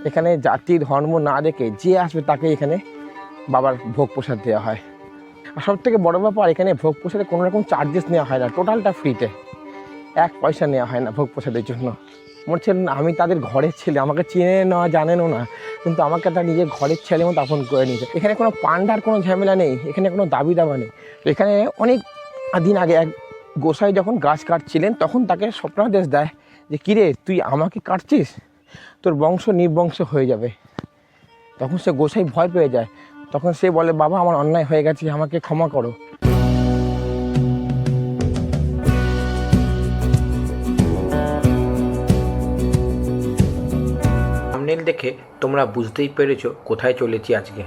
এখানে জাতি ধর্ম না দেখে যে আসবে তাকে এখানে বাবার ভোগ প্রসাদ দেওয়া হয়। আর সব থেকে বড়ো ব্যাপার, এখানে ভোগ প্রসাদে কোনো রকম চার্জেস নেওয়া হয় না, টোটালটা ফ্রিতে, 1 পয়সা নেওয়া হয় না ভোগ প্রসাদের জন্য। মনে হচ্ছে আমি তাদের ঘরের ছেলে, আমাকে চেনে না জানেনও না, কিন্তু আমাকে তার নিজের ঘরের ছেলে মতো আপন করে নিয়েছে। এখানে কোনো পান্ডার কোনো ঝামেলা নেই, এখানে কোনো দাবি দাবা নেই। তো এখানে অনেক দিন আগে এক গোসাই যখন গাছ কাটছিলেন তখন তাকে স্বপ্নাদেশ দেয় যে কিরে তুই আমাকে কাটছিস, তোর বংশ নির্বংশ হয়ে যাবে। তখন সে গোসাই ভয় পেয়ে যায়, তখন সে বলে বাবা আমার অন্যায় হয়ে গেছে, আমাকে ক্ষমা করো। থাম্বনেল দেখে তোমরা বুঝতেই পেরেছো কোথায় চলেছি আজকে।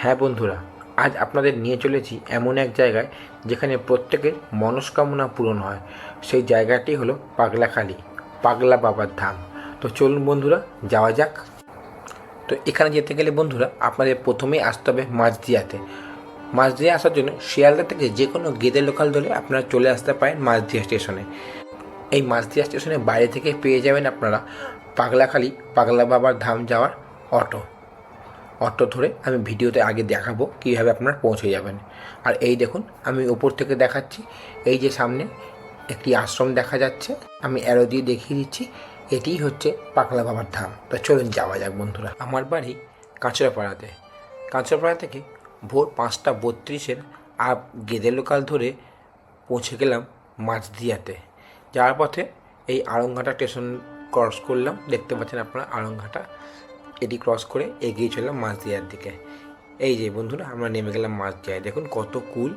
হ্যাঁ বন্ধুরা, আজ আপনাদের নিয়ে চলেছি এমন এক জায়গায় যেখানে প্রত্যেকের মনস্কামনা পূরণ হয়। সেই জায়গাটি হলো পাগলাখালি, পাগলা বাবার ধাম। তো চলুন বন্ধুরা যাওয়া যাক। তো এখানে যেতে গেলে বন্ধুরা আপনাদের প্রথমেই আসতে হবে মাঝদিয়াতে। মাঝদিয়া আসার জন্য শিয়ালদা থেকে যে কোনো গেদে লোকাল ধরে আপনারা চলে আসতে পারেন মাঝদিয়া স্টেশনে। এই মাঝদিয়া স্টেশনের বাইরে থেকে পেয়ে যাবেন আপনারা পাগলাখালি পাগলা বাবার ধাম যাওয়ার অটো ধরে আমি ভিডিওতে আগে দেখাবো কীভাবে আপনারা পৌঁছে যাবেন। আর এই দেখুন আমি ওপর থেকে দেখাচ্ছি, এই যে সামনে একটি আশ্রম দেখা যাচ্ছে, আমি অ্যারো দিয়ে দেখিয়ে দিচ্ছি, এটিই হচ্ছে পাগলা বাবার ধাম। তো চলুন যাওয়া যাক বন্ধুরা। আমার বাড়ি কাঁচরাপাড়াতে। কাঁচরাপাড়া থেকে ভোর 5:32 আর গেদে লোকাল ধরে পৌঁছে গেলাম মাঝদিয়াতে। যাওয়ার পথে এই আড়ংঘাটা স্টেশন ক্রস করলাম, দেখতে পাচ্ছেন আপনারা আড়ংঘাটা, এটি ক্রস করে এগিয়ে চললাম মাঝদিয়ার দিকে। এই যে বন্ধুরা আমরা নেমে গেলাম মাঝদিয়ায়। দেখুন কত কুল,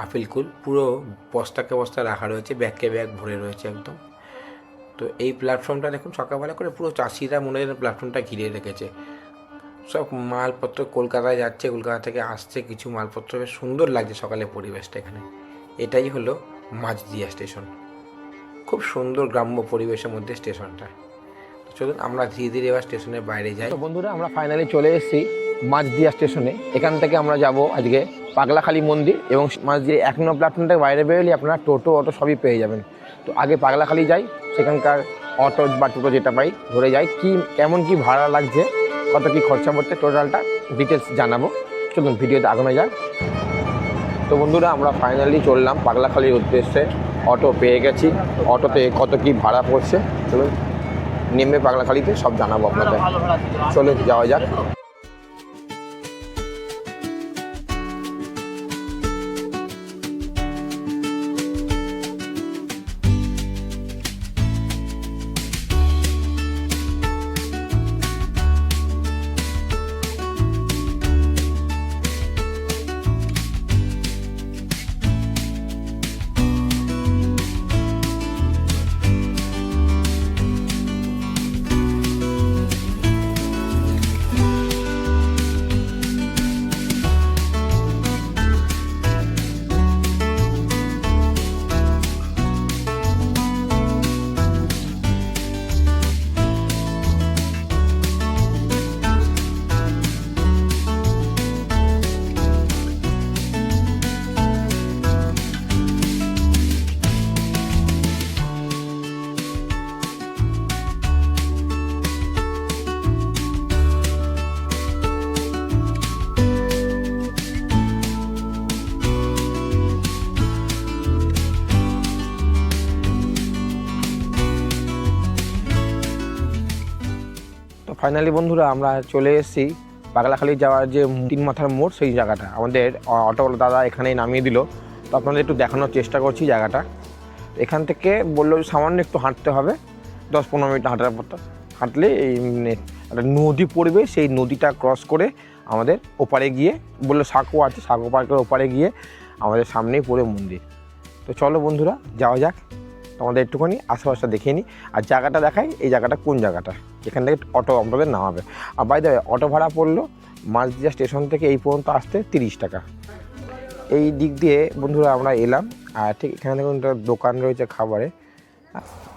আপেল কুল, পুরো বস্তাকে বস্তা রাখা রয়েছে, ব্যাগকে ব্যাগ ভরে রয়েছে একদম। তো এই প্ল্যাটফর্মটা দেখুন সকালবেলা করে পুরো চাষিরা মনে হয় প্ল্যাটফর্মটা ঘিরে রেখেছে। সব মালপত্র কলকাতায় যাচ্ছে, কলকাতা থেকে আসছে কিছু মালপত্র, বেশ সুন্দর লাগছে সকালে পরিবেশটা এখানে। এটাই হলো মাঝদিয়া স্টেশন, খুব সুন্দর গ্রাম্য পরিবেশের মধ্যে স্টেশনটা। তো চলুন আমরা ধীরে ধীরে এবার স্টেশনের বাইরে যাই। তো বন্ধুরা আমরা ফাইনালি চলে এসেছি মাঝদিয়া স্টেশনে। এখান থেকে আমরা যাব আজকে পাগলাখালি মন্দির, এবং মাঝদিয়া 1 নম্বর প্ল্যাটফর্ম থেকে বাইরে বেরোলে আপনারা টোটো অটো সবই পেয়ে যাবেন। তো আগে পাগলাখালি যাই, সেখানকার অটো বা টোটো যেটা পাই ধরে যাই, কেমন কি ভাড়া লাগছে, কত কি খরচা পড়ছে, টোটালটা ডিটেলস জানাবো। চলুন ভিডিওতে আগানো যাক। তো বন্ধুরা আমরা ফাইনালি চললাম পাগলাখালির উদ্দেশ্যে, অটো পেয়ে গেছি, অটোতে কত কি ভাড়া পড়ছে চলুন নেমে পাগলাখালিতে সব জানাবো আপনাদের। চলুন যাওয়া যাক। ফাইনালি বন্ধুরা আমরা চলে এসেছি পাগলাখালি যাওয়ার যে 3 মাথার মোড়, সেই জায়গাটা আমাদের অটোওয়ালা দাদা এখানেই নামিয়ে দিল। তো আপনাদের একটু দেখানোর চেষ্টা করছি জায়গাটা। এখান থেকে বললো সামান্য একটু হাঁটতে হবে, 10-15 মিনিট হাঁটার পর হাঁটলে এই একটা নদী পড়বে, সেই নদীটা ক্রস করে আমাদের ওপারে গিয়ে বললো সাঁকো আছে, সাঁকো পার্কের ওপারে গিয়ে আমাদের সামনেই পড়ে মন্দির। তো চলো বন্ধুরা যাওয়া যাক, তোমাদের একটুখানি আশেপাশটা দেখিয়ে নিই আর জায়গাটা দেখাই, এই জায়গাটা কোন জায়গাটা, এখান থেকে অটো আমাদের নামাবে। আর বাই দ্য ওয়ে অটো ভাড়া পড়লো মাঝদিয়া স্টেশন থেকে এই পর্যন্ত আসতে 30 টাকা। এই দিক দিয়ে বন্ধুরা আমরা এলাম, আর ঠিক এখানে দেখুন একটা দোকান রয়েছে খাবারে।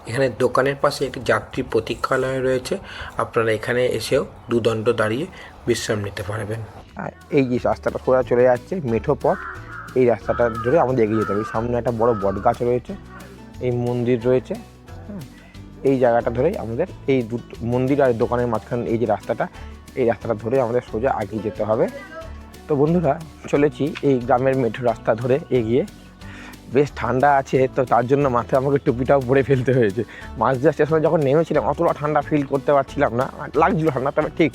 এখানে দোকানের পাশে একটি যাত্রী প্রতীক্ষালয় রয়েছে, আপনারা এখানে এসেও দুদণ্ড দাঁড়িয়ে বিশ্রাম নিতে পারবেন। আর এই যে রাস্তাটা সোজা চলে যাচ্ছে মেঠো পথ, এই রাস্তাটা ধরে আমাদের এগিয়ে যেতে হবে। সামনে একটা বড় বট গাছ রয়েছে, এই মন্দির রয়েছে, এই জায়গাটা ধরেই আমাদের এই মন্দির আর দোকানের মাঝখানে এই যে রাস্তাটা, এই রাস্তাটা ধরে আমাদের সোজা এগিয়ে যেতে হবে। তো বন্ধুরা চলেছি এই গ্রামের মেঠো রাস্তা ধরে এগিয়ে। বেশ ঠান্ডা আছে, তো তার জন্য মাথায় আমাকে টুপিটাও পরে ফেলতে হয়েছে। মাঝদিয়া স্টেশনে যখন নেমেছিলাম অতটা ঠান্ডা ফিল করতে পারছিলাম না, লাগছিল ঠান্ডা তবে ঠিক।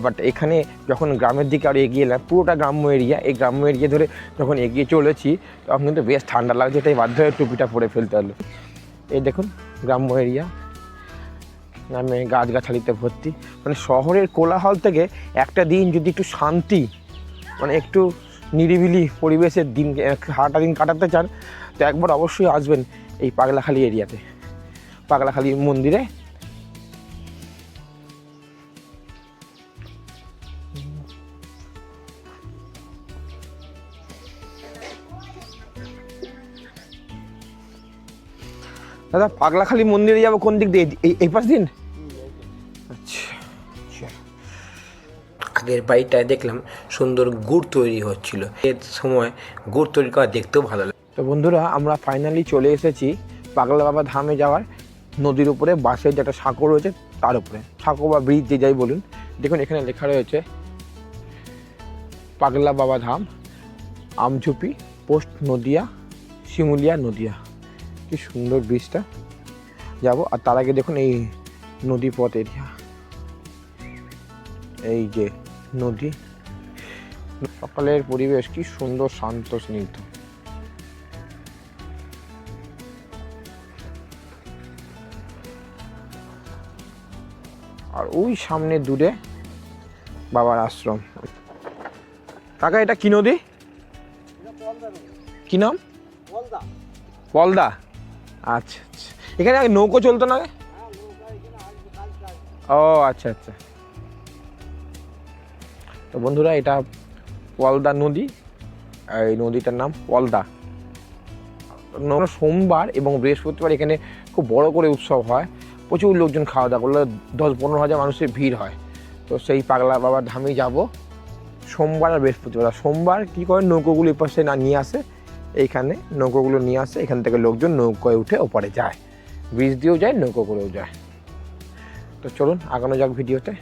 বাট এখানে যখন গ্রামের দিকে আর এগিয়ে এলাম, পুরোটা গ্রাম্য এরিয়া, এই গ্রাম্য এরিয়া ধরে যখন এগিয়ে চলেছি তখন কিন্তু বেশ ঠান্ডা লাগছে, তাই বাধ্য হয়ে টুপিটা পরে ফেলতে হলো। এই দেখুন গ্রাম্য এরিয়া, গ্রামে গাছগাছালিতে ভর্তি। মানে শহরের কোলাহল থেকে একটা দিন যদি একটু শান্তি, মানে একটু নিরিবিলি পরিবেশের দিন, সারাটা দিন কাটাতে চান তো একবার অবশ্যই আসবেন এই পাগলাখালি এরিয়াতে, পাগলাখালি মন্দিরে। দাদা পাগলাখালি মন্দিরে যাবো কোন দিক দিয়ে? এই পাশ দিন? আচ্ছা, আগের বাড়িটায় দেখলাম সুন্দর গুড় তৈরি হচ্ছিল, এর সময় গুড় তৈরি করা দেখতেও ভালো লাগে। তো বন্ধুরা আমরা ফাইনালি চলে এসেছি পাগলা বাবা ধামে যাওয়ার নদীর উপরে, বাসের যে একটা সাঁকো রয়েছে তার উপরে, সাঁকো বা ব্রিজ যে যাই বলুন। দেখুন এখানে লেখা রয়েছে পাগলা বাবা ধাম, আমঝুপি, পোস্ট নদিয়া, শিমুলিয়া, নদিয়া। কি সুন্দর ব্রিজটা, যাবো। আর তার আগে দেখুন এই নদী পথ এরিয়া, এই যে নদী, সকালের পরিবেশ কি সুন্দর, শান্ত স্নিগ্ধ। আর ওই সামনে দূরে বাবার আশ্রম। কাকা এটা কি নদী? কি নাম? পলদা। আচ্ছা আচ্ছা, এখানে আগে নৌকো চলতো না? ও আচ্ছা আচ্ছা। তো বন্ধুরা এটা পলদা নদী, এই নদীটার নাম পলদা। সোমবার এবং বৃহস্পতিবার এখানে খুব বড় করে উৎসব হয়, প্রচুর লোকজন খাওয়া দাওয়া করলে 10-15 হাজার মানুষের ভিড় হয়। তো সেই পাগলা বাবার ধামেই যাব সোমবার আর বৃহস্পতিবার। সোমবার কী করে নৌকোগুলো এপাশে না নিয়ে আসে, এইখানে নৌকোগুলো নিয়ে আসে, এখান থেকে লোকজন নৌকোয় উঠে ওপারে যায়, ব্রিজ দিয়েও যায়, নৌকো করেও যায়। তো চলুন আগানো যাক ভিডিওতে।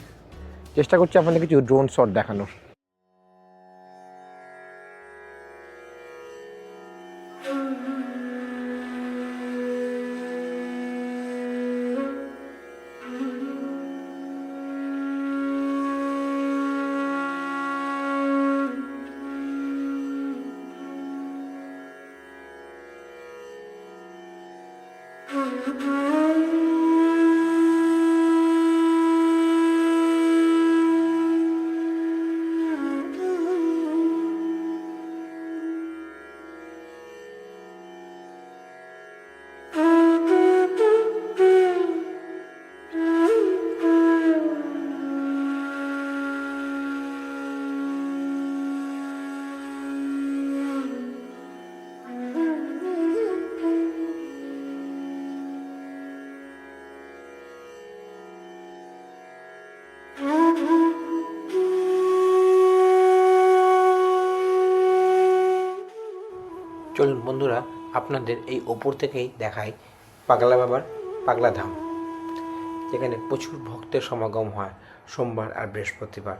চেষ্টা করছি আপনাদের কিছু ড্রোন শট দেখানোর। চলুন বন্ধুরা আপনাদের এই ওপর থেকেই দেখাই পাগলা বাবার পাগলা ধাম, যেখানে প্রচুর ভক্তের সমাগম হয় সোমবার আর বৃহস্পতিবার।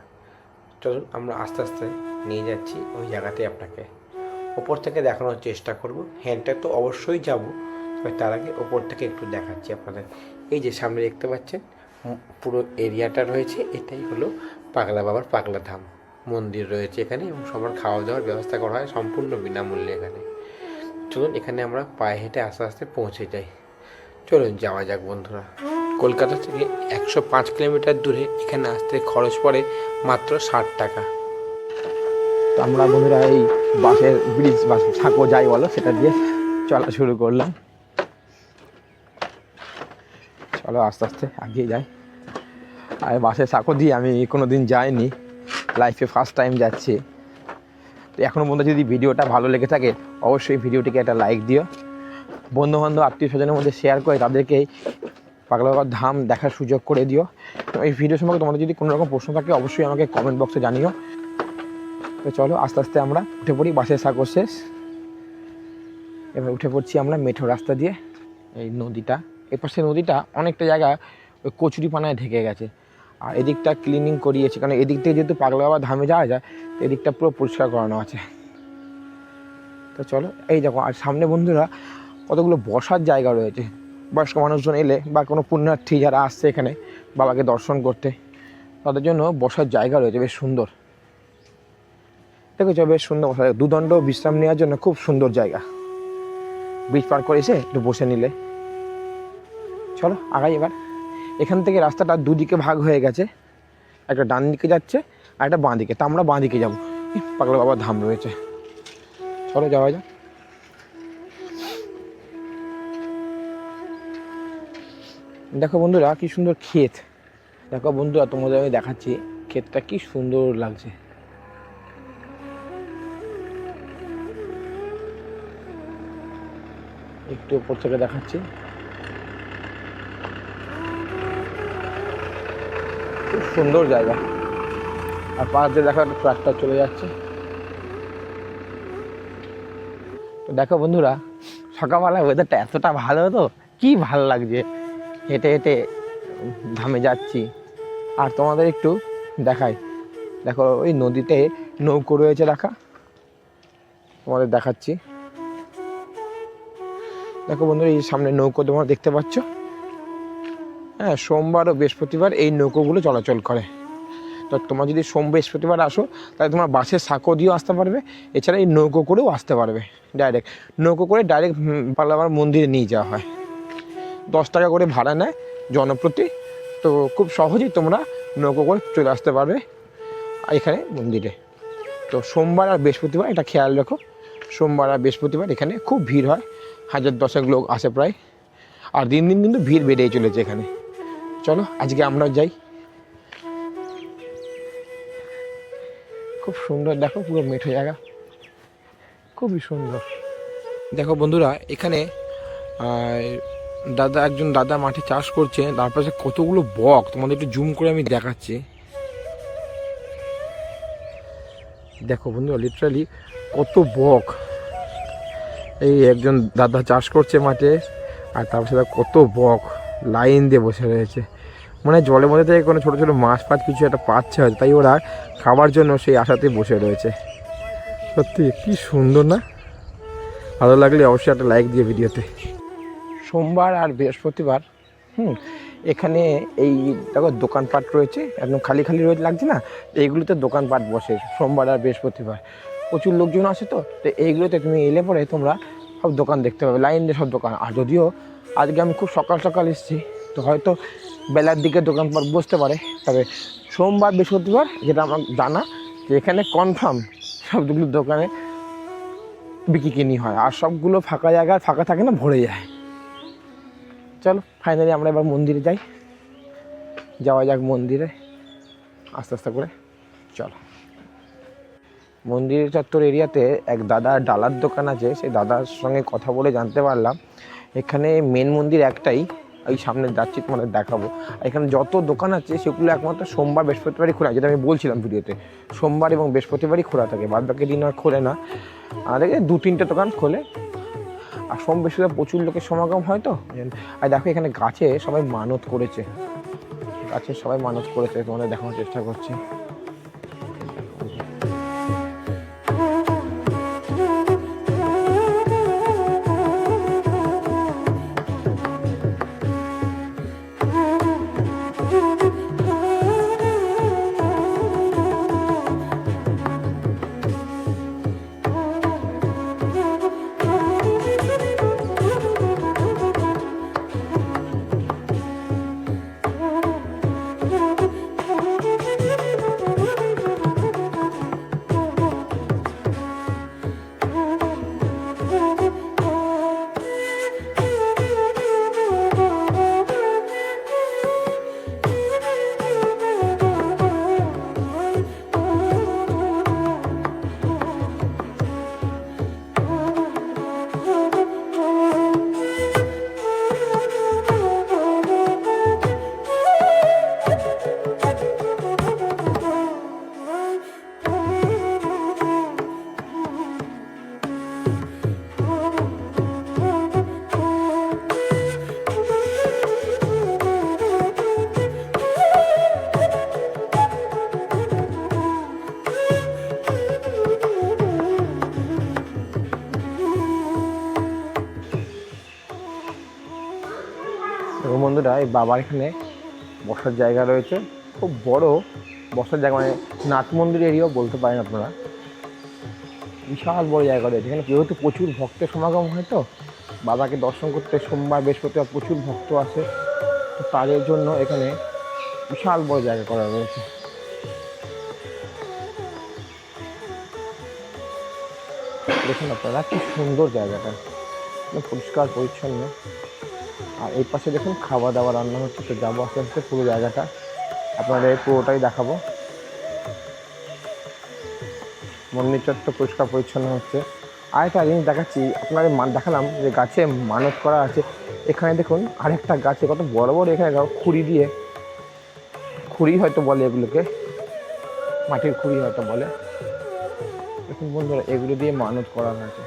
চলুন আমরা আস্তে আস্তে নিয়ে যাচ্ছি ওই জায়গাতে, আপনাকে ওপর থেকে দেখানোর চেষ্টা করব। হ্যান্ডটা তো অবশ্যই যাব, তবে তার আগে ওপর থেকে একটু দেখাচ্ছি আপনাদের। এই যে সামনে দেখতে পাচ্ছেন পুরো এরিয়াটা রয়েছে, এটাই হলো পাগলা বাবার পাগলা ধাম। মন্দির রয়েছে এখানে এবং সবার খাওয়া দাওয়ার ব্যবস্থা করা হয় সম্পূর্ণ বিনামূল্যে এখানে। চলুন এখানে আমরা পায়ে হেঁটে আস্তে আস্তে পৌঁছে যাই। চলুন যাওয়া যাক বন্ধুরা। কলকাতা থেকে 105 কিলোমিটার দূরে এখানে আসতে খরচ পড়ে মাত্র 60 টাকা। তো আমরা বন্ধুরা এই বাসের ব্রিজ বা সাঁকো যাই বলো সেটা দিয়ে চলা শুরু করলাম। চলো আস্তে আস্তে এগিয়ে যাই। আর বাসের সাঁকো দিয়ে আমি কোনো দিন যাইনি, লাইফে ফার্স্ট টাইম যাচ্ছি। তো এখনও পর্যন্ত যদি ভিডিওটা ভালো লেগে থাকে অবশ্যই ভিডিওটিকে একটা লাইক দিও, বন্ধুবান্ধব আত্মীয় স্বজনের মধ্যে শেয়ার করে তাদেরকে পাগলা বাবার ধাম দেখার সুযোগ করে দিও। এই ভিডিও সম্পর্কে তোমাদের যদি কোনো রকম প্রশ্ন থাকে অবশ্যই আমাকে কমেন্ট বক্সে জানিও। তো চলো আস্তে আস্তে আমরা উঠে পড়ি, বাসের সাঁকো শেষ। এবার উঠে পড়ছি আমরা মেঠো রাস্তা দিয়ে, এই নদীটা এপাশে নদীটা অনেকটা জায়গা ওই কচুরিপানায় ঢেকে গেছে। আর এদিকটা ক্লিনিং করিয়েছে, কারণ এদিক থেকে যেহেতু পাগলা বাবা ধামে যাওয়া যায়, তো এদিকটা পুরো পরিষ্কার করানো আছে। তো চলো, এই দেখো, আর সামনে বন্ধুরা কতগুলো বসার জায়গা রয়েছে। বয়স্ক মানুষজন এলে বা কোনো পুণ্যার্থী যারা আসছে এখানে বাবাকে দর্শন করতে, তাদের জন্য বসার জায়গা রয়েছে বেশ সুন্দর। দেখেছো, বেশ সুন্দর বসা, দুদণ্ড বিশ্রাম নেওয়ার জন্য খুব সুন্দর জায়গা। ব্রিজ পার করে এসে একটু বসে নিলে। চলো আগাই এবার। এখান থেকে রাস্তাটা দুদিকে ভাগ হয়ে গেছে, একটা ডান দিকে যাচ্ছে আর একটা বাঁ দিকে। তা আমরা বাঁ দিকে যাবো, পাগলা বাবার ধাম রয়েছে। চলো যাওয়া যাক। দেখো বন্ধুরা কি সুন্দর ক্ষেত। দেখো বন্ধুরা, তোমাদের আমি দেখাচ্ছি ক্ষেতটা কি সুন্দর লাগছে। একটু উপর থেকে দেখাচ্ছি, খুব সুন্দর জায়গা। আর পাশ দিয়ে দেখো একটা ট্রাক্টর চলে যাচ্ছে। তো দেখো বন্ধুরা, সকালবেলা ওয়েদারটা এতটা ভালো, তো কি ভালো লাগছে। হেঁটে হেঁটে ধামে যাচ্ছি। আর তোমাদের একটু দেখাই, দেখো ওই নদীতে নৌকো রয়েছে রাখা, তোমাদের দেখাচ্ছি। দেখো বন্ধুরা, এই সামনে নৌকো তোমরা দেখতে পাচ্ছ। হ্যাঁ, সোমবার ও বৃহস্পতিবার এই নৌকোগুলো চলাচল করে। তো তোমরা যদি বৃহস্পতিবার আসো, তাহলে তোমরা বাসের সাঁকো দিয়েও আসতে পারবে, এছাড়া এই নৌকো করেও আসতে পারবে। ডাইরেক্ট নৌকো করে ডাইরেক্ট পাগলাবার মন্দিরে নিয়ে যাওয়া হয়। 10 টাকা করে ভাড়া নেয় জনপ্রতি। তো খুব সহজেই তোমরা নৌকো করে চলে আসতে পারবে এখানে মন্দিরে। তো সোমবার আর বৃহস্পতিবার এটা খেয়াল রেখো, সোমবার আর বৃহস্পতিবার এখানে খুব ভিড় হয়, 1000-10 লোক আসে প্রায়। আর দিন দিন কিন্তু ভিড় বেড়েই চলেছে এখানে। চলো আজকে আমরা যাই। খুব সুন্দর, দেখো পুরো মেঠো জায়গা, খুবই সুন্দর। দেখো বন্ধুরা, এখানে একজন দাদা মাঠে চাষ করছে, তার পাশে কতগুলো বক, তোমাদের একটু জুম করে আমি দেখাচ্ছি। দেখো বন্ধুরা, লিটারালি কত বক। এই একজন দাদা চাষ করছে মাঠে, আর তার পাশে কত বক লাইন দিয়ে বসে রয়েছে। মানে জলের মধ্যে থেকে কোনো ছোটো ছোটো মাছ ফাছ কিছু একটা পাচ্ছে হয়তো, তাই ওরা খাবার জন্য সেই আশাতেই বসে রয়েছে। সত্যি কি সুন্দর না? ভালো লাগলে অবশ্যই একটা লাইক দিয়ে ভিডিওতে। সোমবার আর বৃহস্পতিবার এখানে এই দেখো দোকানপাট রয়েছে, একদম খালি খালি রয়েছে লাগছে না? এইগুলোতে দোকানপাট বসে সোমবার আর বৃহস্পতিবার। প্রচুর লোকজন আসে, তো এইগুলোতে তুমি এলে পরে তোমরা সব দোকান দেখতে পাবে, লাইন দিয়ে সব দোকান। আর যদিও আজকে আমি খুব সকাল সকাল এসেছি, তো হয়তো বেলার দিকে দোকানপাট বসতে পারে। তবে সোমবার বৃহস্পতিবার যেটা আমার জানা, যে এখানে কনফার্ম সবগুলো দোকানে বিক্রি কিনি হয়। আর সবগুলো ফাঁকা জায়গা, ফাঁকা থাকে না, ভরে যায়। চলো ফাইনালি আমরা এবার মন্দিরে যাওয়া যাক মন্দিরে আস্তে আস্তে করে। চলো, মন্দির চত্বর এরিয়াতে এক দাদার ডালার দোকান আছে, সেই দাদার সঙ্গে কথা বলে জানতে পারলাম এখানে মেন মন্দির একটাই, ওই সামনে যাচ্ছি তোমাদের দেখাবো। এখানে যত দোকান আছে সেগুলো একমাত্র সোমবার বৃহস্পতিবারই খোলা, যেটা আমি বলছিলাম ভিডিওতে। সোমবার এবং বৃহস্পতিবারই খোলা থাকে, বাদ বাকি দিন আর খোলে না। আর 2-3টে দোকান খোলে। আর সোম বৃহস্পতিবার প্রচুর লোকের সমাগম হয় তো। আর দেখো এখানে গাছে সবাই মানত করেছে, তোমাদের দেখানোর চেষ্টা করছি। বন্ধুরা এই বাবার এখানে বসার জায়গা রয়েছে, খুব বড় বসার জায়গা, মানে নাট মন্দির এরিয়াও বলতে পারেন আপনারা। বিশাল বড় জায়গা রয়েছে এখানে, যেহেতু প্রচুর ভক্তের সমাগম হয়, তো বাবাকে দর্শন করতে সোমবার বৃহস্পতিবার প্রচুর ভক্ত আসে, তো তাদের জন্য এখানে বিশাল বড় জায়গা করা রয়েছে। দেখুন আপনারা কি সুন্দর জায়গাটা, পরিষ্কার পরিচ্ছন্ন। আর এই পাশে দেখুন খাওয়া দাওয়া রান্না হচ্ছে, তো যাবো আস্তে আস্তে পুরো জায়গাটা আপনাদের পুরোটাই দেখাবো। মন্দির চত্বর পরিষ্কার পরিচ্ছন্ন হচ্ছে। আর একটা জিনিস দেখাচ্ছি আপনাদের, দেখালাম যে গাছে মানত করা আছে, এখানে দেখুন আরেকটা গাছে কত বড় বড়, এখানে খুঁড়ি দিয়ে, খুঁড়ি হয়তো বলে এগুলোকে, মাটির খুঁড়ি হয়তো বলে। দেখুন বন্ধুরা এগুলো দিয়ে মানত করা হয়েছে।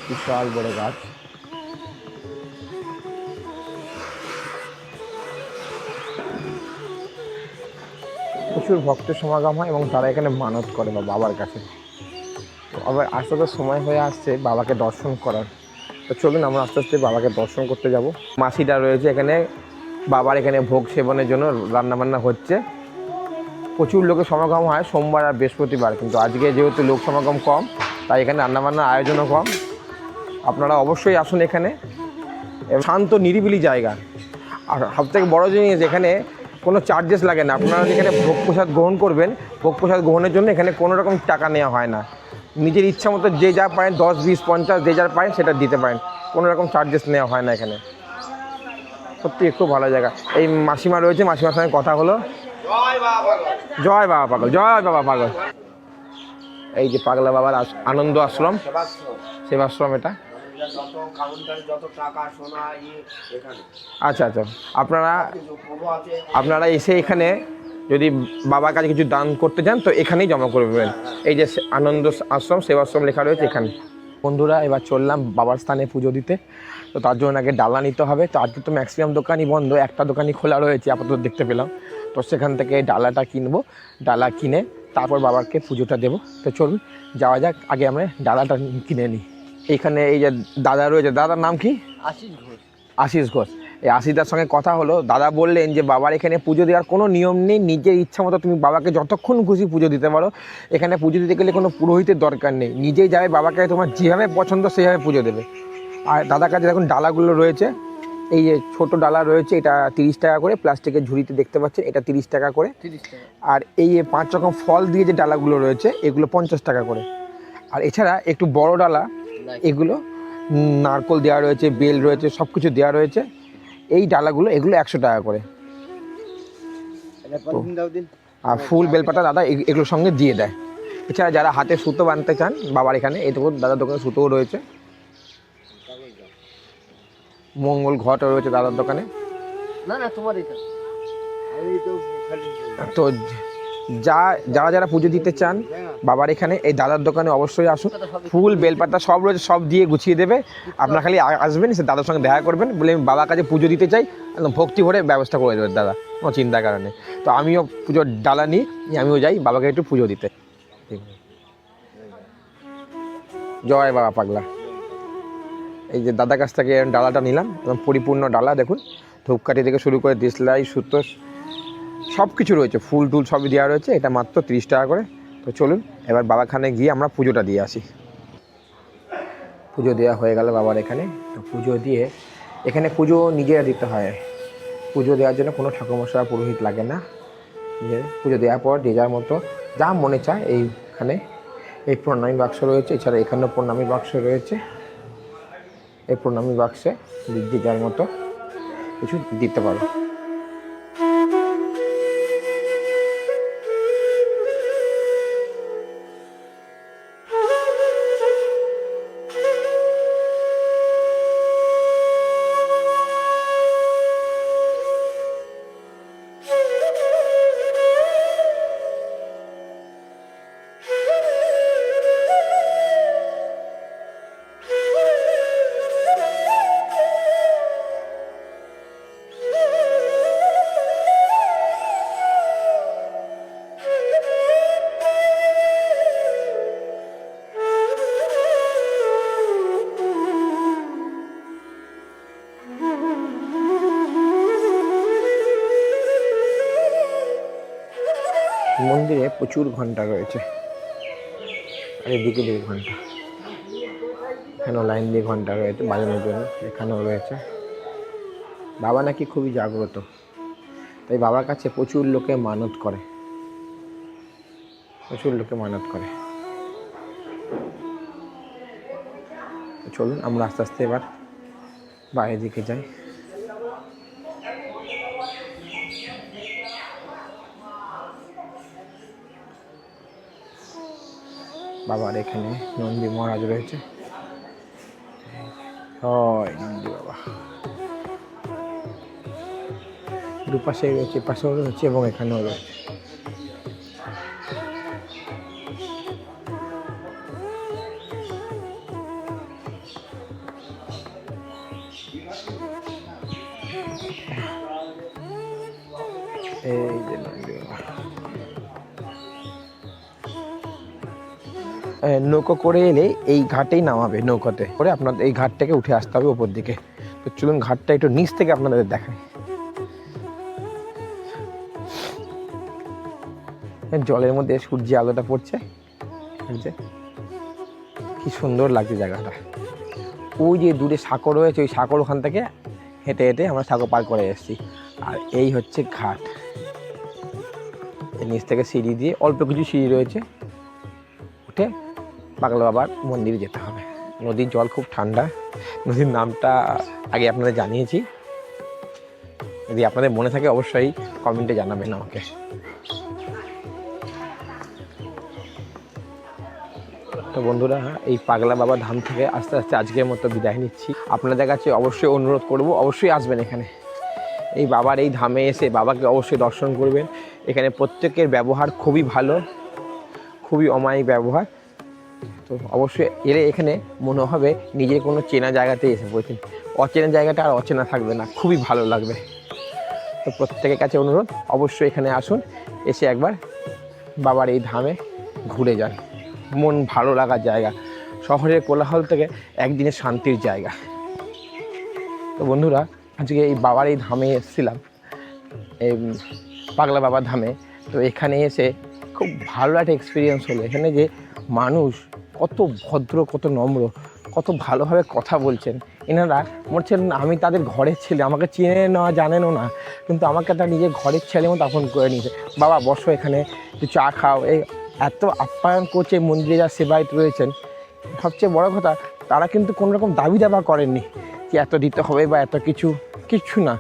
বিশাল বড় গাছ। প্রচুর ভক্তের সমাগম হয় এবং তারা এখানে মানত করে বাবার কাছে। তো আবার আস্তে আস্তে সময় হয়ে আসছে বাবাকে দর্শন করার, তো চলুন আমরা আস্তে আস্তে বাবাকে দর্শন করতে যাব। মাসিটা রয়েছে এখানে, বাবার এখানে ভোগ সেবনের জন্য রান্নাবান্না হচ্ছে। প্রচুর লোকের সমাগম হয় সোমবার আর বৃহস্পতিবার, কিন্তু আজকে যেহেতু লোক সমাগম কম, তাই এখানে রান্নাবান্নার আয়োজনও কম। আপনারা অবশ্যই আসুন এখানে, শান্ত নিরিবিলি জায়গা। আর সবথেকে বড় জিনিস, এখানে কোনো চার্জেস লাগে না। আপনারা যেখানে ভোগ প্রসাদ গ্রহণ করবেন, ভোগ প্রসাদ গ্রহণের জন্য এখানে কোনো রকম টাকা নেওয়া হয় না। নিজের ইচ্ছা মতো যে যা পারেন 10, 20, 50 যে যার পারেন সেটা দিতে পারেন, কোনো রকম চার্জেস নেওয়া হয় না এখানে। সত্যি খুব ভালো জায়গা। এই মাসিমা রয়েছে, মাসিমার সঙ্গে কথা হলো। জয় বাবা পাগল, জয় বাবা পাগল। এই যে পাগলা বাবার আনন্দ আশ্রম, সেবাশ্রম এটা। আচ্ছা আচ্ছা, আপনারা এসে এখানে যদি বাবার কাছে কিছু দান করতে চান তো এখানেই জমা করবেন। এই যে আনন্দ আশ্রম সেবাশ্রম লেখা রয়েছে এখানে। বন্ধুরা এবার চললাম বাবার স্থানে পুজো দিতে, তো তার জন্য আগে ডালা নিতে হবে। তো আজকে তো ম্যাক্সিমাম দোকানই বন্ধ, একটা দোকানই খোলা রয়েছে আপাতত দেখতে পেলাম। তো সেখান থেকে ডালাটা কিনবো, ডালা কিনে তারপর বাবাকে পুজোটা দেবো। তো চলুন যাওয়া যাক, আগে আমরা ডালাটা কিনে নিই। এইখানে এই যে দাদা রয়েছে, দাদার নাম কি? আশিস ঘোষ। এই আশিসদার সঙ্গে কথা হলো, দাদা বললেন যে বাবার এখানে পুজো দেওয়ার কোনো নিয়ম নেই, নিজের ইচ্ছা মতো তুমি বাবাকে যতক্ষণ খুশি পুজো দিতে পারো। এখানে পুজো দিতে গেলে কোনো পুরোহিতের দরকার নেই, নিজেই যাবে বাবাকে, তোমার যেভাবে পছন্দ সেভাবে পুজো দেবে। আর দাদার কাছে দেখুন ডালাগুলো রয়েছে, এই যে ছোটো ডালা রয়েছে, এটা 30 টাকা করে, প্লাস্টিকের ঝুড়িতে দেখতে পাচ্ছেন এটা 30 টাকা করে। আর এই 5 রকম ফল দিয়ে যে ডালাগুলো রয়েছে এগুলো 50 টাকা করে। আর এছাড়া একটু বড় ডালা, এগুলো নারকোল দেওয়া রয়েছে, বেল রয়েছে, সব কিছু দেওয়া রয়েছে। এই ডালাগুলো এগুলো 100 টাকা করে। আর ফুল বেলপাতা দাদা এগুলোর সঙ্গে দিয়ে দেয়। এছাড়া যারা হাতে সুতো বানতে চান বাবার এখানে, এই দেখুন দাদার দোকানে সুতোও রয়েছে, মঙ্গল ঘটও রয়েছে দাদার দোকানে। তো যারা যারা পুজো দিতে চান বাবার এখানে এই দাদার দোকানে অবশ্যই আসুন। ফুল বেলপাতা সব রয়েছে, সব দিয়ে গুছিয়ে দেবে। আপনার খালি আসবেন, সে দাদার সঙ্গে দেখা করবেন, বলে আমি বাবার কাছে পুজো দিতে চাই, একদম ভক্তি ভরে ব্যবস্থা করে দেবেন দাদা, কোনো চিন্তার কারণে। তো আমিও পুজোর ডালা নিই, আমিও যাই বাবাকে একটু পুজো দিতে। জয় বাবা পাগলা। এই যে দাদার কাছ থেকে ডালাটা নিলাম, একদম পরিপূর্ণ ডালা। দেখুন ধূপকাঠি থেকে শুরু করে দেশলাই, সুতো সব কিছু রয়েছে, ফুল টুল সবই দেওয়া রয়েছে। এটা মাত্র 30 টাকা করে। তো চলুন এবার বাবাখানে গিয়ে আমরা পুজোটা দিয়ে আসি। পুজো দেওয়া হয়ে গেল বাবার এখানে। তো পুজো দিয়ে, এখানে পুজো নিজেরা দিতে হয়, পুজো দেওয়ার জন্য কোনো ঠাকুরমশাই পুরোহিত লাগে না। পুজো দেওয়ার পর যে যার মতো যা মনে চায়, এইখানে এই প্রণামী বাক্স রয়েছে, এছাড়া এখানেও প্রণামী বাক্স রয়েছে। এই প্রণামী বাক্সে যে যার মতো কিছু দিতে পারো। মন্দিরে প্রচুর ঘন্টা রয়েছে, আর এদিকে দিকে ঘন্টা, এখানেও লাইন দিয়ে ঘন্টা রয়েছে বাজানোর জন্য, এখানেও রয়েছে। বাবা নাকি খুবই জাগ্রত, তাই বাবার কাছে প্রচুর লোকে মানত করে, প্রচুর লোকে মানত করে। চলুন আমরা আস্তে আস্তে এবার বাইরের দিকে যাই। বাবার এখানে নন্দী মহারাজ রয়েছে, হয় নন্দী বাবা দুপাশে রয়েছে, পাশেও রয়েছে এবং এখানেও রয়েছে। এই যে নন্দী বাবা, নৌকো করে এলে এই ঘাটেই নামাবে, নৌকাতে করে আপনাদের এই ঘাট থেকে উঠে আসতে হবে ওপর দিকে। তো চলুন ঘাটটা একটু নিচ থেকে আপনাদের দেখাই। জলের মধ্যে সূর্যের আলোটা পড়ছে, কি সুন্দর লাগছে জায়গাটা। ওই যে দূরে সাঁকো রয়েছে, ওই সাঁকোর ওখান থেকে হেঁটে হেঁটে আমরা সাঁকো পার করে এসেছি। আর এই হচ্ছে ঘাট, নিচ থেকে সিঁড়ি দিয়ে, অল্প কিছু সিঁড়ি রয়েছে, উঠে পাগলা বাবার মন্দিরে যেতে হবে। নদীর জল খুব ঠান্ডা, নদীর নামটা আগে আপনাদের জানিয়েছি, যদি আপনাদের মনে থাকে অবশ্যই কমেন্টে জানাবেন আমাকে। তো বন্ধুরা, এই পাগলা বাবা ধাম থেকে আস্তে আস্তে আজকের মতো বিদায় নিচ্ছি। আপনাদের কাছে অবশ্যই অনুরোধ করব, অবশ্যই আসবেন এখানে। এই বাবার এই ধামে এসে বাবাকে অবশ্যই দর্শন করবেন। এখানে প্রত্যেকের ব্যবহার খুবই ভালো, খুবই অমায়িক ব্যবহার। তো অবশ্যই এলে এখানে মনে হবে নিজের কোনো চেনা জায়গাতে এসে পড়েছেন, অচেনা জায়গাটা আর অচেনা থাকবে না, খুবই ভালো লাগবে। তো প্রত্যেকের কাছে অনুরোধ, অবশ্যই এখানে আসুন, এসে একবার বাবার এই ধামে ঘুরে যান। মন ভালো লাগার জায়গা, শহরের কোলাহল থেকে একদিনের শান্তির জায়গা। তো বন্ধুরা, আজকে এই বাবার এই ধামে এসেছিলাম, এই পাগলা বাবার ধামে। তো এখানে এসে খুব ভালো একটা এক্সপিরিয়েন্স হলো। এখানে যে মানুষ কত ভদ্র, কত নম্র, কত ভালোভাবে কথা বলছেন। এনারা মনে হচ্ছেন আমি তাদের ঘরের ছেলে, আমাকে চিনে নেওয়া জানেনও না, কিন্তু আমাকে তার নিজের ঘরের ছেলে মতো আপন করে নিয়েছে। বাবা বসো, এখানে একটু চা খাও। এই এত আপ্যায়ন করছে মন্দিরে যা সেবায়িত রয়েছেন। সবচেয়ে বড় কথা, তারা কিন্তু কোনো রকম দাবি দাবা করেননি যে এত দিতে হবে বা এত কিচ্ছু না।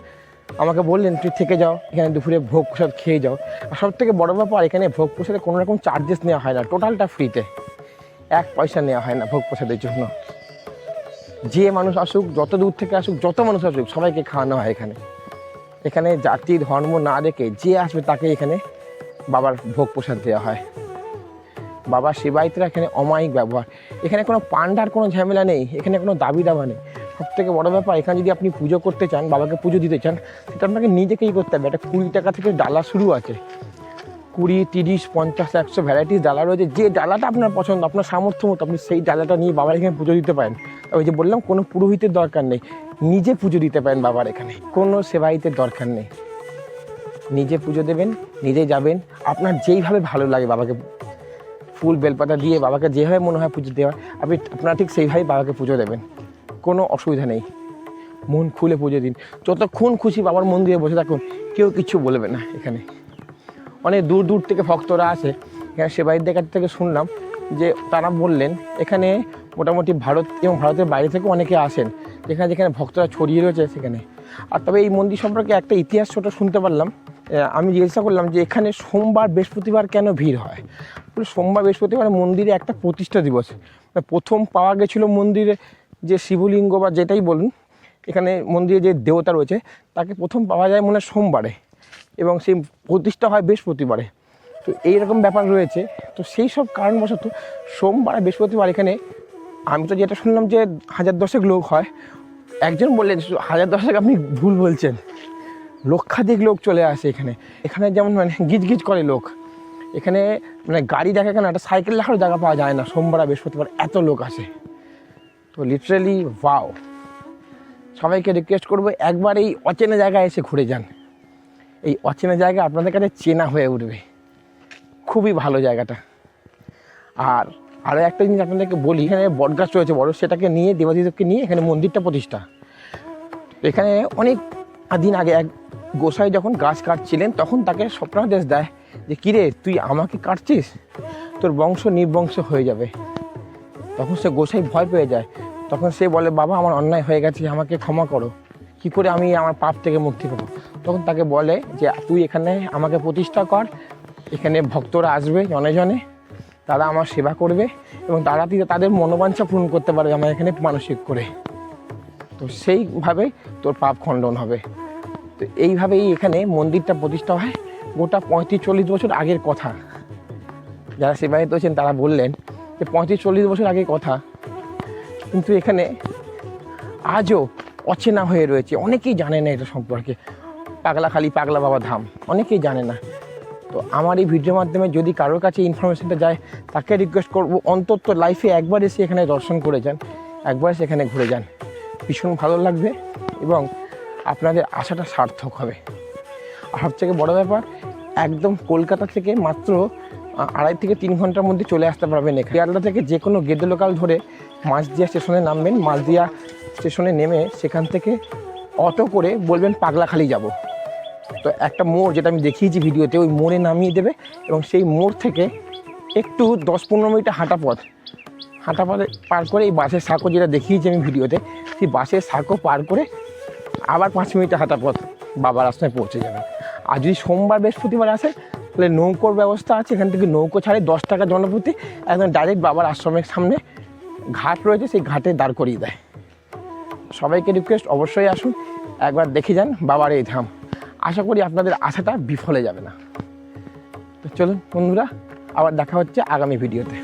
আমাকে বললেন তুই থেকে যাও, এখানে দুপুরে ভোগ প্রসাদ খেয়ে যাও। আর সবথেকে বড় ব্যাপার, এখানে ভোগ প্রসাদে কোনো রকম চার্জেস নেওয়া হয় না, টোটালটা ফ্রিতে, 1 পয়সা নেওয়া হয় না ভোগ প্রসাদের জন্য। যে মানুষ আসুক, যত দূর থেকে আসুক, যত মানুষ আসুক, সবাইকে খাওয়ানো হয় এখানে। এখানে জাতি ধর্ম না দেখে যে আসবে তাকে এখানে বাবার ভোগ প্রসাদ দেওয়া হয়। বাবার সেবায়িতরা এখানে অমায়িক ব্যবহার। এখানে কোনো পান্ডার কোনো ঝামেলা নেই, এখানে কোনো দাবি দাবা নেই। সবথেকে বড় ব্যাপার, এখানে যদি আপনি পুজো করতে চান, বাবাকে পুজো দিতে চান, সেটা আপনাকে নিজেকেই করতে হবে। একটা 20 টাকা থেকে ডালা শুরু আছে, 20, 30, 50, 100 ভ্যারাইটিস ডালা রয়েছে। যে ডালাটা আপনার পছন্দ, আপনার সামর্থ্য মতো আপনি সেই ডালাটা নিয়ে বাবার এখানে পুজো দিতে পারেন। ওই যে বললাম, কোনো পুরোহিতের দরকার নেই, নিজে পুজো দিতে পারেন বাবার এখানে, কোনো সেবায়িতের দরকার নেই। নিজে পুজো দেবেন, নিজে যাবেন, আপনার যেইভাবে ভালো লাগে বাবাকে ফুল বেলপাতা দিয়ে বাবাকে যেভাবে মনে হয় পুজো দেওয়া, আপনারা ঠিক সেইভাবেই বাবাকে পুজো দেবেন, কোনো অসুবিধা নেই। মন খুলে পুজো দিন, যতক্ষণ খুশি বাবার মন্দিরে বসে থাকুন, কেউ কিছু বলবে না। এখানে অনেক দূর দূর থেকে ভক্তরা আসে। এখানে সেবায়িতদের কাছ থেকে শুনলাম যে তারা বললেন এখানে মোটামুটি ভারত এবং ভারতের বাইরে থেকে অনেকে আসেন, যেখানে ভক্তরা ছড়িয়ে রয়েছে সেখানে। আর তবে এই মন্দির সম্পর্কে একটা ইতিহাস ছোটো শুনতে পারলাম। আমি জিজ্ঞাসা করলাম যে এখানে সোমবার বৃহস্পতিবার কেন ভিড় হয়। সোমবার বৃহস্পতিবার মন্দিরে একটা প্রতিষ্ঠা দিবস, প্রথম পাওয়া গেছিলো মন্দিরে যে শিবলিঙ্গ বা যেটাই বলুন, এখানে মন্দিরে যে দেবতা রয়েছে তাকে প্রথম পাওয়া যায় মনে হয় সোমবারে, এবং সেই প্রতিষ্ঠা হয় বৃহস্পতিবারে। তো এইরকম ব্যাপার রয়েছে। তো সেই সব কারণবশত সোমবার বৃহস্পতিবার এখানে, আমি তো যেটা শুনলাম যে 1000-10 লোক হয়। একজন বললেন 1000-10 আপনি ভুল বলছেন, লক্ষাধিক লোক চলে আসে এখানে। এখানে যেমন মানে গিজগিজ করে লোক, এখানে মানে গাড়ি দেখা কেন একটা সাইকেল রাখারও জায়গা পাওয়া যায় না, সোমবার বৃহস্পতিবার এত লোক আসে। তো লিটারেলি ওয়াও। সবাইকে রিকোয়েস্ট করবো একবার এই অচেনা জায়গায় এসে ঘুরে যান। এই অচেনা জায়গা আপনাদের কাছে চেনা হয়ে উঠবে। খুবই ভালো জায়গাটা। আর আরও একটা জিনিস আপনাদেরকে বলি, এখানে বটগাছ রয়েছে বড়, সেটাকে নিয়ে দেবাদিদেবকে নিয়ে এখানে মন্দিরটা প্রতিষ্ঠা। তো এখানে অনেক দিন আগে এক গোসাই যখন গাছ কাটছিলেন তখন তাকে স্বপ্নাদেশ দেয় যে কিরে তুই আমাকে কাটছিস, তোর বংশ নির্বংশ হয়ে যাবে। তখন সে গোসাই ভয় পেয়ে যায়। তখন সে বলে বাবা আমার অন্যায় হয়ে গেছে, আমাকে ক্ষমা করো, কী করে আমি আমার পাপ থেকে মুক্তি পাবো। তখন তাকে বলে যে তুই এখানে আমাকে প্রতিষ্ঠা কর, এখানে ভক্তরা আসবে জনে জনে, তারা আমার সেবা করবে এবং তারা তাদের মনোবাঞ্ছা পূরণ করতে পারবে আমার এখানে মানসিক করে। তো সেইভাবে তোর পাপ খণ্ডন হবে। তো এইভাবেই এখানে মন্দিরটা প্রতিষ্ঠা হয়। গোটা 35-40 বছর আগের কথা। যারা সেবায়িত হয়েছেন তারা বললেন যে 35-40 বছর আগের কথা, কিন্তু এখানে আজও অচেনা হয়ে রয়েছে। অনেকেই জানে না এটা সম্পর্কে। পাগলাখালি পাগলা বাবা ধাম অনেকেই জানে না। তো আমার এই ভিডিওর মাধ্যমে যদি কারোর কাছে ইনফরমেশনটা যায়, তাকে রিকোয়েস্ট করবো অন্তত লাইফে একবার এসে এখানে দর্শন করে যান, একবার এসে এখানে ঘুরে যান। ভীষণ ভালো লাগবে এবং আপনাদের আশাটা সার্থক হবে। আর সবথেকে বড় ব্যাপার, একদম কলকাতা থেকে মাত্র 2.5 থেকে 3 ঘন্টার মধ্যে চলে আসতে পারবেন এখানে। শিয়ালদা থেকে যে কোনো গেদে লোকাল ধরে মাঝদিয়া স্টেশনে নামবেন। মাঝদিয়া স্টেশনে নেমে সেখান থেকে অটো করে বলবেন পাগলাখালি যাব। তো একটা মোড় যেটা আমি দেখিয়েছি ভিডিওতে, ওই মোড়ে নামিয়ে দেবে এবং সেই মোড় থেকে একটু 10-15 মিনিট হাঁটা পথ পার করে এই বাসের সাঁকো যেটা দেখিয়েছি আমি ভিডিওতে, সেই বাসের সাঁকো পার করে আবার 5 মিনিট হাঁটা পথ বাবার আশ্রমে পৌঁছে যাবে। আর যদি সোমবার বৃহস্পতিবার আসে তাহলে নৌকোর ব্যবস্থা আছে। এখান থেকে নৌকো ছাড়ে 10 টাকা জনপ্রতি, একদম ডাইরেক্ট বাবার আশ্রমের সামনে ঘাট রয়েছে, সেই ঘাটে দাঁড় করিয়ে দেয়। সবাইকে রিকোয়েস্ট অবশ্যই আসুন, একবার দেখে যান বাবার এই ধাম। আশা করি আপনাদের আশাটা বিফলে যাবে না। তো চলুন বন্ধুরা, আবার দেখা হচ্ছে আগামী ভিডিওতে।